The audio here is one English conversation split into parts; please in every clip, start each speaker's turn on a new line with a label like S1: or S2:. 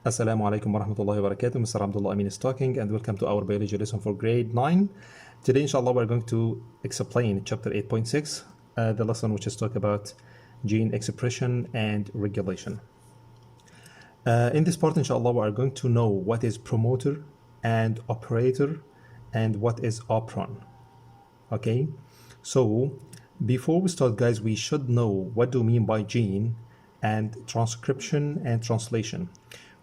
S1: Assalamu alaikum wa rahmatullahi wa barakatuh. Mr. Abdullah Amin is talking, and welcome to our biology lesson for grade 9. Today, inshallah, we're going to explain chapter 8.6, the lesson which is talk about gene expression and regulation. In this part, inshallah, we are going to know what is promoter and operator and what is operon. Okay, so before we start, guys, we should know what do we mean by gene and transcription and translation.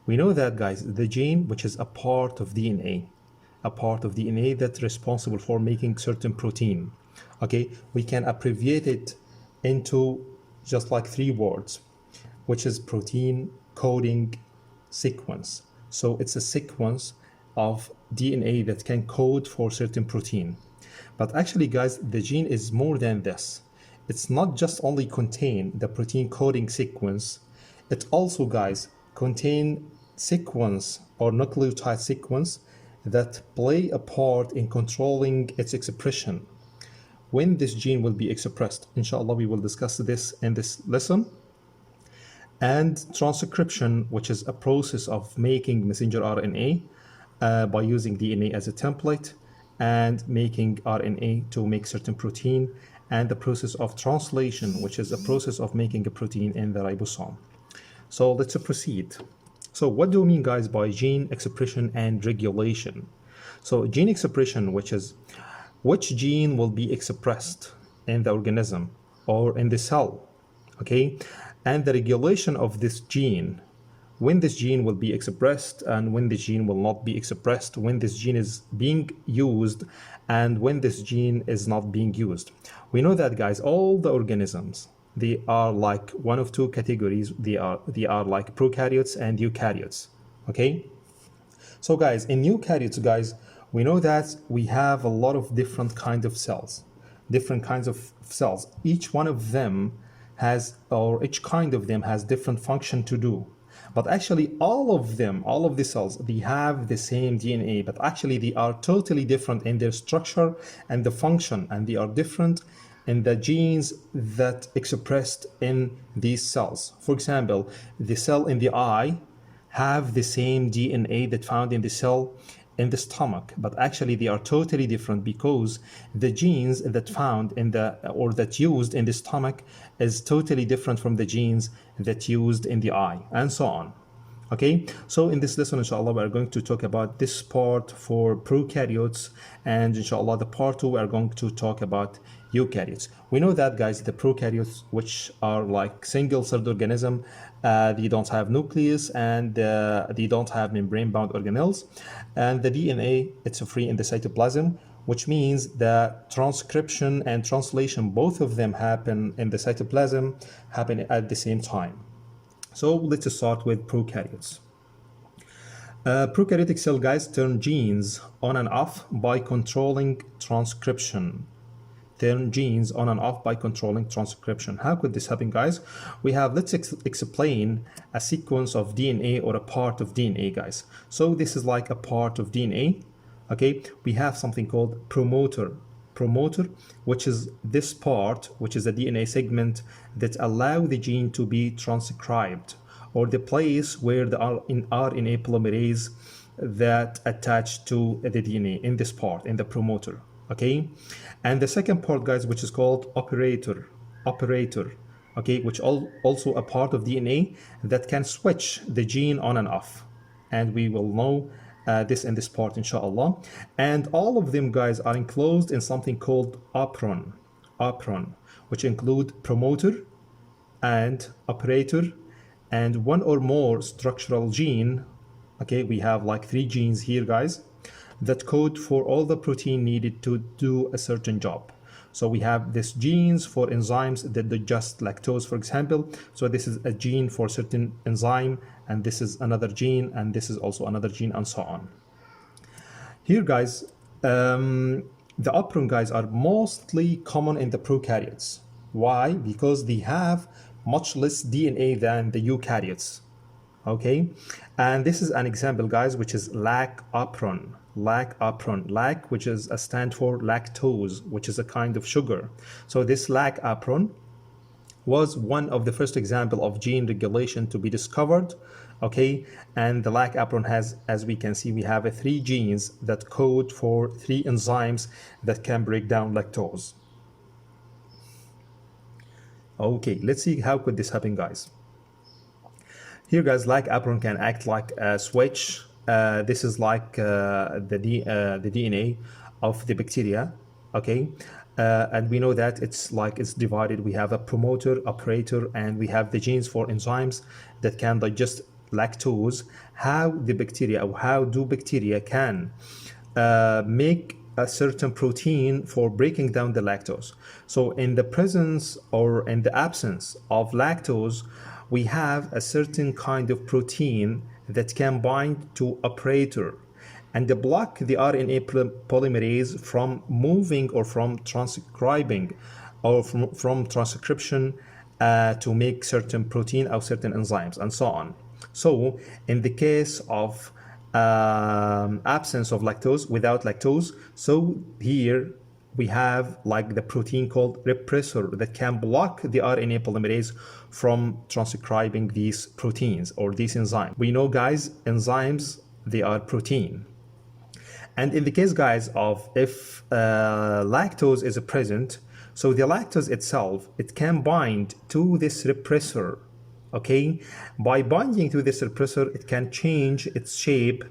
S1: We know that, guys, the gene, which is a part of DNA, that's responsible for making certain protein. Okay, we can abbreviate it into just like 3 words, which is protein coding sequence. So it's a sequence of DNA that can code for certain protein. But actually, guys, the gene is more than this. It's not just only contain the protein coding sequence, it also, guys, contain sequence or nucleotide sequence that play a part in controlling its expression. When this gene will be expressed, inshallah, we will discuss this in this lesson. And transcription, which is a process of making messenger RNA by using DNA as a template and making RNA to make certain protein, and the process of translation, which is a process of making a protein in the ribosome. So let's proceed. So what do we mean, guys, by gene expression and regulation? So gene expression, which is which gene will be expressed in the organism or in the cell, okay? And the regulation of this gene, when this gene will be expressed and when the gene will not be expressed, when this gene is being used and when this gene is not being used. We know that, guys, all the organisms, they are like one of 2 categories. They are like prokaryotes and eukaryotes, okay? So, guys, in eukaryotes, guys, we know that we have a lot of different kinds of cells, Each one of them has, or each kind of them has different function to do. But actually, all of the cells, they have the same DNA, but actually they are totally different in their structure and the function, and they are different in the genes that expressed in these cells. For example, the cell in the eye have the same DNA that found in the cell in the stomach, but actually they are totally different because the genes that found in the, or that used in the stomach is totally different from the genes that used in the eye, and so on. Okay, so in this lesson, inshallah, we are going to talk about this part for prokaryotes, and inshallah, the part 2, we are going to talk about eukaryotes. We know that, guys, the prokaryotes, which are like single-celled organism, they don't have nucleus and they don't have membrane-bound organelles, and the DNA, it's free in the cytoplasm, which means that transcription and translation, both of them happen in the cytoplasm, happen at the same time. So let's start with prokaryotes. Prokaryotic cell, guys, turn genes on and off by controlling transcription. How could this happen, guys? We have, let's explain a sequence of DNA or a part of DNA, guys. So this is like a part of DNA, okay? We have something called promoter, which is this part, which is a DNA segment that allow the gene to be transcribed, or the place where the RNA polymerase that attach to the DNA in this part, in the promoter, okay? And the second part, guys, which is called operator, okay, which also a part of DNA that can switch the gene on and off, and we will know this in this part, inshallah. And all of them, guys, are enclosed in something called operon, which include promoter and operator and one or more structural gene. Okay, we have like 3 genes here, guys, that code for all the protein needed to do a certain job. So we have these genes for enzymes that digest lactose, for example. So this is a gene for certain enzyme, and this is another gene, and this is also another gene, and so on. Here, guys, the operon, guys, are mostly common in the prokaryotes. Why? Because they have much less DNA than the eukaryotes. Okay, and this is an example, guys, which is lac operon, which is a stand for lactose, which is a kind of sugar. So this lac operon was one of the first example of gene regulation to be discovered Okay, and the lac apron has, as we can see, we have 3 genes that code for 3 enzymes that can break down lactose. Okay, let's see how could this happen, guys. Here, guys, lac apron can act like a switch. This is like the DNA of the bacteria. Okay, and we know that it's divided. We have a promoter, operator, and we have the genes for enzymes that can digest lactose. How the bacteria, or how do bacteria can make a certain protein for breaking down the lactose. So in the presence or in the absence of lactose, we have a certain kind of protein that can bind to operator and block the RNA polymerase from moving or from transcribing or from transcription to make certain protein or certain enzymes and so on. So in the case of absence of lactose, without lactose, so here we have like the protein called repressor that can block the RNA polymerase from transcribing these proteins or these enzymes. We know, guys, enzymes, they are protein. And in the case, guys, of if lactose is present, so the lactose itself, it can bind to this repressor. Okay, by binding to this repressor, it can change its shape,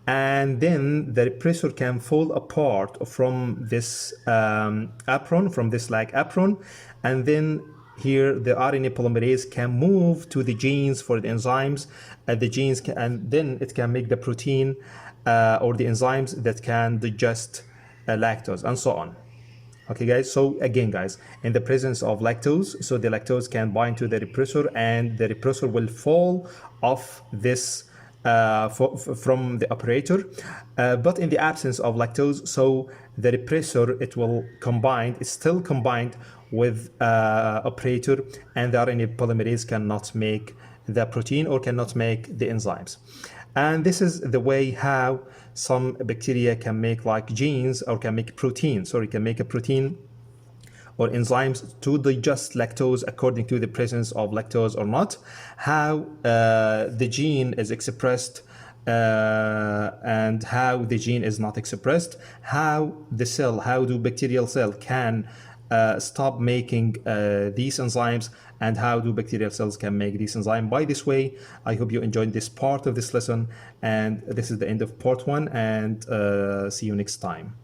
S1: and then the repressor can fall apart from this apron, from this lac apron, and then here the RNA polymerase can move to the genes for the enzymes, and then it can make the protein or the enzymes that can digest lactose and so on. Okay, guys, so again, guys, in the presence of lactose, so the lactose can bind to the repressor and the repressor will fall off this from the operator, but in the absence of lactose, so the repressor, it will combine, it's still combined with operator, and the RNA polymerase cannot make the protein or cannot make the enzymes. And this is the way how some bacteria can make like genes or can make protein, can make a protein or enzymes to digest lactose according to the presence of lactose or not, how the gene is expressed and how the gene is not expressed, how the cell, how do bacterial cell can stop making these enzymes, and how do bacterial cells can make these enzymes. By this way, I hope you enjoyed this part of this lesson, and this is the end of part 1, and see you next time.